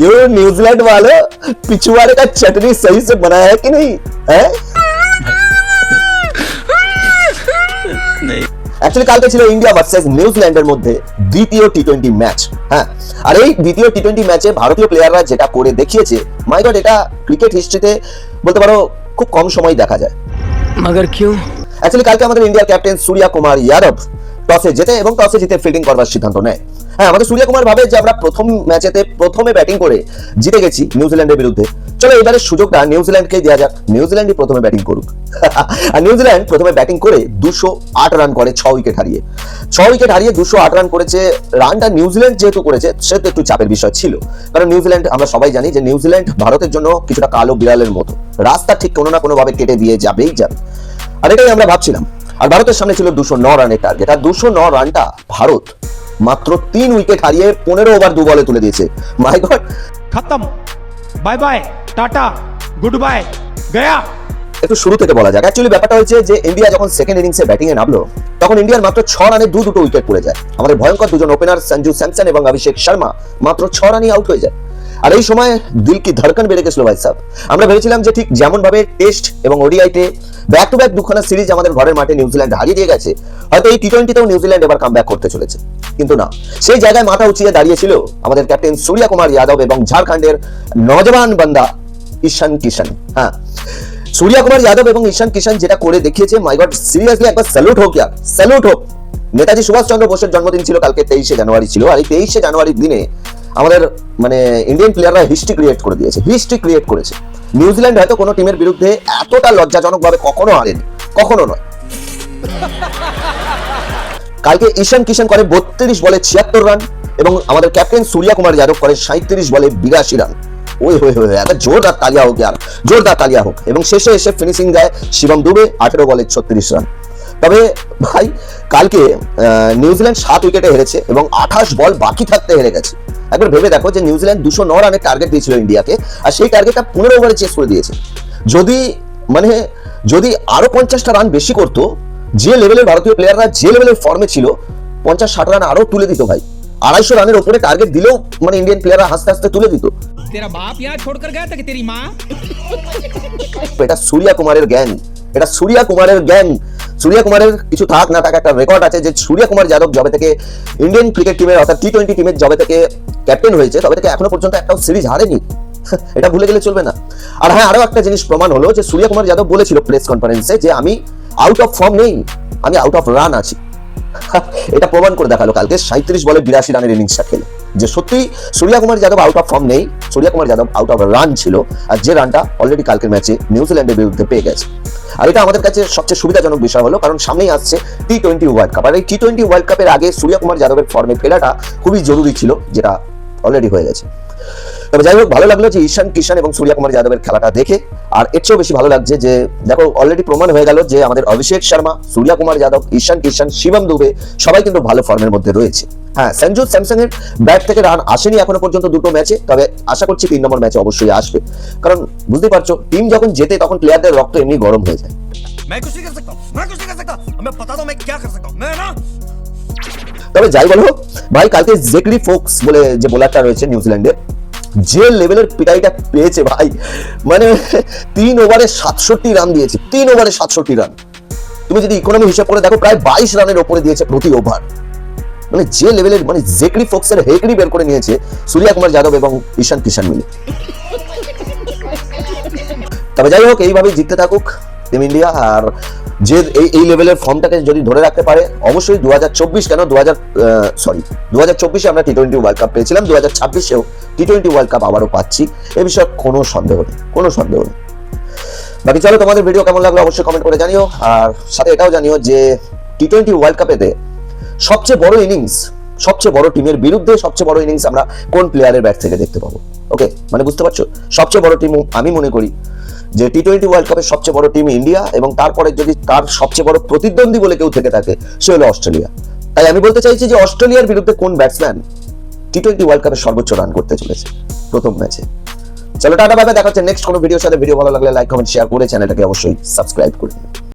क्यों न्यूजीलैंड वालों पिछुआड़े का चटनी सही से बनाया है कि नहीं है? অ্যাকচুয়ালি কালকে ছিল ইন্ডিয়া ভার্সেস নিউজিল্যান্ডের মধ্যে দ্বিতীয় টি20 ম্যাচ। হ্যাঁ, আর এই দ্বিতীয় টি20 ম্যাচে ভারতীয় প্লেয়াররা যেটা করে দেখিয়েছে, মাই গড, এটা ক্রিকেট হিস্ট্রিতে বলতে পারো খুব কম সময় দেখা যায়। मगर क्यों? অ্যাকচুয়ালি কালকে আমাদের ইন্ডিয়ার ক্যাপ্টেন সূর্য কুমার যাদব টসে জেতে এবং টসে জিতে ফিল্ডিং করবার সিদ্ধান্ত নেয়। হ্যাঁ, আমাদের সূর্য কুমার ভাবে যে আমরা প্রথম ম্যাচেতে প্রথমে ব্যাটিং করে জিতে গেছি নিউজিল্যান্ডের বিরুদ্ধে, চলো এবারে সুযোগটা নিউজিল্যান্ডকে দেওয়া যাক, নিউজিল্যান্ডই প্রথমে ব্যাটিং করুক। আর নিউজিল্যান্ড প্রথমে ব্যাটিং করে 208 রান করে 6 উইকেট হারিয়ে 208 রান করেছে। রানটা নিউজিল্যান্ড যেহেতু করেছে সেহেতু একটু চাপের বিষয় ছিল, কারণ নিউজিল্যান্ড আমরা সবাই জানি যে নিউজিল্যান্ড ভারতের জন্য কিছুটা কালো বিড়ালের মতো, রাস্তা ঠিক কোনো না কোনো ভাবে কেটে দিয়ে যাবেই যাবে, আর এটাই আমরা ভাবছিলাম। আর ভারতের সামনে ছিল 209 রানের টার্গেট, আর 209 রানটা ভারত মাত্র 3 উইকেট হারিয়ে 15 ওভার 2 বলে তুলে দিয়েছে। মাই গড, खत्म, bye bye, tata, good bye, गया। একটু শুরু থেকে বলা যাক। অ্যাকচুয়ালি ব্যাপারটা হচ্ছে যে ইন্ডিয়া যখন সেকেন্ড ইনিংসে ব্যাটিং এ নামলো, তখন ইন্ডিয়ার মাত্র 6 রানে দুটো উইকেট পড়ে যায়। আমাদের ভয়ঙ্কর দুজন ওপেনার সঞ্জু স্যামসন এবং অভিষেক শর্মা মাত্র 6 রানই আউট হয়ে যায়। আর এই সময় দিল কি ধড়কন বেড়ে গেছিল ভাই সাহেব। আমরা ভেবেছিলাম যে ঠিক যেমন ভাবে টেস্ট এবং ওডিআইতে ব্যাক টু ব্যাক দুখানা সিরিজ আমাদের ঘরের মাঠে নিউজিল্যান্ড হারিয়ে দিয়ে গেছে, হয়তো এই টি20তেও নিউজিল্যান্ড এবার কামব্যাক করতে চলেছে। কিন্তু না, সেই জায়গায় মাথা উঁচিয়ে দাঁড়িয়েছিল আমাদের ক্যাপ্টেন সূর্য কুমার যাদব এবং ঝাড়খণ্ডের নজওয়ান বান্দা ঈশান কিষান। হ্যাঁ, সূর্য কুমার যাদব এবং ঈশান কিষান যেটা করে দেখিয়েছে, মাই গড, সিরিয়াসলি একবার স্যালুট হোক ইয়ার, স্যালুট হোক। নেতাজি সুভাষচন্দ্র বোসের জন্মদিন ছিল কালকে, 23শে জানুয়ারি ছিল, আর এই 23শে জানুয়ারির দিনে আমাদের মানে ইন্ডিয়ান প্লেয়াররা হিস্ট্রি ক্রিয়েট করে দিয়েছে, হিস্ট্রি ক্রিয়েট করেছে। নিউজিল্যান্ড হয়তো কোনো টিমের বিরুদ্ধে এতটা লজ্জাজনকভাবে কখনো হারেনি, কখনো নয়। কালকে ঈশান কিষান করে 32 বলে 76 রান এবং আমাদের ক্যাপ্টেন সূর্য কুমার যাদব করে 37 বলে 82 রান। ওই হয়ে হয়ে একটা জোরদার তালিয়া হোক ইয়ার, জোরদার তালিয়া হোক। এবং শেষে এসে ফিনিশিং দেয় শিবম দুবে 18 বলে 36 রান। তবে ভাই কালকে নিউজিল্যান্ড 7 উইকেটে হেরেছে এবং 28 বল বাকি থাকতে হেরে গেছে। একবার ভেবে দেখো যে নিউজিল্যান্ড 209 রানের টার্গেট দিয়েছিল ইন্ডিয়াকে, আর সেই টার্গেটটা 15 ওভারে চেস করে দিয়েছে। যদি আরো 50টা রান বেশি করতো, যে লেভেলের ভারতীয় প্লেয়াররা যে লেভেলের ফর্মে ছিল, 50-60 রান আরো তুলে দিত ভাই। 250 রানের উপরে টার্গেট দিলেও মানে ইন্ডিয়ান প্লেয়াররা হাসতে হাসতে তুলে দিত। तेरा बाप यहाँ छोड़कर गया था कि तेरी माँ? এটা সূর্য কুমারের গ্যাং, এটা সূর্য কুমারের গ্যাং। সূর্য কুমারের কিছু থাক না থাক, একটা রেকর্ড আছে যে সূর্য কুমার যাদব যবে থেকে ইন্ডিয়ান ক্রিকেট টিমের অর্থাৎ টি20 টিমের যবে থেকে ক্যাপ্টেন হয়েছে, তবে থেকে এখনো পর্যন্ত একটাও সিরিজ হারেনি। এটা ভুলে গেলে চলবে না। আর হ্যাঁ, আরো একটা জিনিস প্রমাণ হলো যে সূর্য কুমার যাদব বলেছিল প্রেস কনফারেন্সে যে আমি আউট অফ ফর্ম নেই, আমি আউট অফ রান আছি। এটা প্রমাণ করে দেখালো কালকে 37 বলে 82 রানের ইনিংসটা খেলে, যে সত্যি Surya Kumar Yadav out of form নেই, Surya Kumar Yadav out of run ছিল, আর যে রানটা অলরেডি কালকের ম্যাচে নিউজিল্যান্ডের বিরুদ্ধে পেয়ে গেছে। আর এটা আমাদের কাছে সবচেয়ে সুবিধাজনক বিষয় হলো, কারণ সামনেই আসছে টি20 ওয়ার্ল্ড কাপ, আর এই টি20 ওয়ার্ল্ড কাপের আগে সূর্য কুমার যাদবের ফর্মে ফেরাটা খুবই জরুরি ছিল, যেটা অলরেডি হয়ে গেছে। তবে যাই হোক, ভালো লাগলো যে ঈশান কিষান এবং সূর্য কুমার যাদবের খেলাটা দেখে। আর এর চেয়েও বেশি ভালো লাগছে যে দেখো অলরেডি প্রমাণ হয়ে গেল যে আমাদের অভিষেক শর্মা, সূর্য কুমার যাদব, ঈশান কিষান, শিবম দুবে সবাই কিন্তু ভালো ফর্মের মধ্যে রয়েছে। হ্যাঁ, সঞ্জু স্যামসন এর ব্যাট থেকে রান আসেনি এখনো পর্যন্ত দুটো ম্যাচে, তবে আশা করছি 3 নম্বর ম্যাচে অবশ্যই আসবে, কারণ বুঝতেই পারছো টিম যখন জেতে তখন প্লেয়ারদের রক্ত এমনি গরম হয়ে যায়। তবে যাই বলো ভাই, কালকে জেকলি ফোক্স বলে যে বোলারটা রয়েছে নিউজিল্যান্ডের, যে লেভেলের পিটাইটা পেয়েছে ভাই, মানে 3 ওভারে 67 রান দিয়েছে, 3 ওভারে 67 রান। তুমি যদি ইকোনমি হিসাব করে দেখো, প্রায় 22 রানের উপরে দিয়েছে প্রতি ওভার। মানে যে লেভেলের, মানে জেকলি ফোক্সের হেগড়ি বের করে নিয়েছে সূর্য কুমার যাদব এবং ঈশান কিষান মিলে। তবে যাই হোক, এইভাবেই জিততে থাকুক টিম ইন্ডিয়া। আর যে এই লেভেলের ফর্মটাকে যদি ধরে রাখতে পারে, অবশ্যই 2024 কেন 2024-এ আমরা টি20 ওয়ার্ল্ড কাপ পেয়েছিলাম, 2026-এও টি20 ওয়ার্ল্ড কাপ আবারও পাচ্ছি, এ বিষয়ে কোনো সন্দেহ নেই, কোনো সন্দেহ নেই। বাকি চলো, তোমাদের ভিডিও কেমন লাগলো অবশ্যই কমেন্ট করে জানিও, আর সাথে এটাও জানিও যে টি20 ওয়ার্ল্ড কাপেতে সবচেয়ে বড় ইনিংস, সবচেয়ে বড় টিমের বিরুদ্ধে সবচেয়ে বড় ইনিংস আমরা কোন প্লেয়ারের ব্যাট থেকে দেখতে পাবো। ওকে, মানে বুঝতে পারছো, সবচেয়ে বড় টিম আমি মনে করি যে টি20 ওয়ার্ল্ড কাপের সবচেয়ে বড় টিম ইন্ডিয়া, এবং তারপরে যদি তার সবচেয়ে বড় প্রতিদ্বন্দ্বী বলে কেউ থেকে থাকে, সে হলো অস্ট্রেলিয়া। তাই আমি বলতে চাইছি যে অস্ট্রেলিয়ার বিরুদ্ধে কোন ব্যাটসম্যান টি20 ওয়ার্ল্ড কাপের সর্বোচ্চ রান করতে চলেছে প্রথম ম্যাচে। চলো টাটা, বাই বাই, দেখা হচ্ছে নেক্সট কোনো ভিডিওর সাথে। ভিডিও ভালো লাগলে লাইক, কমেন্ট, শেয়ার করে চ্যানেলটাকে অবশ্যই সাবস্ক্রাইব করে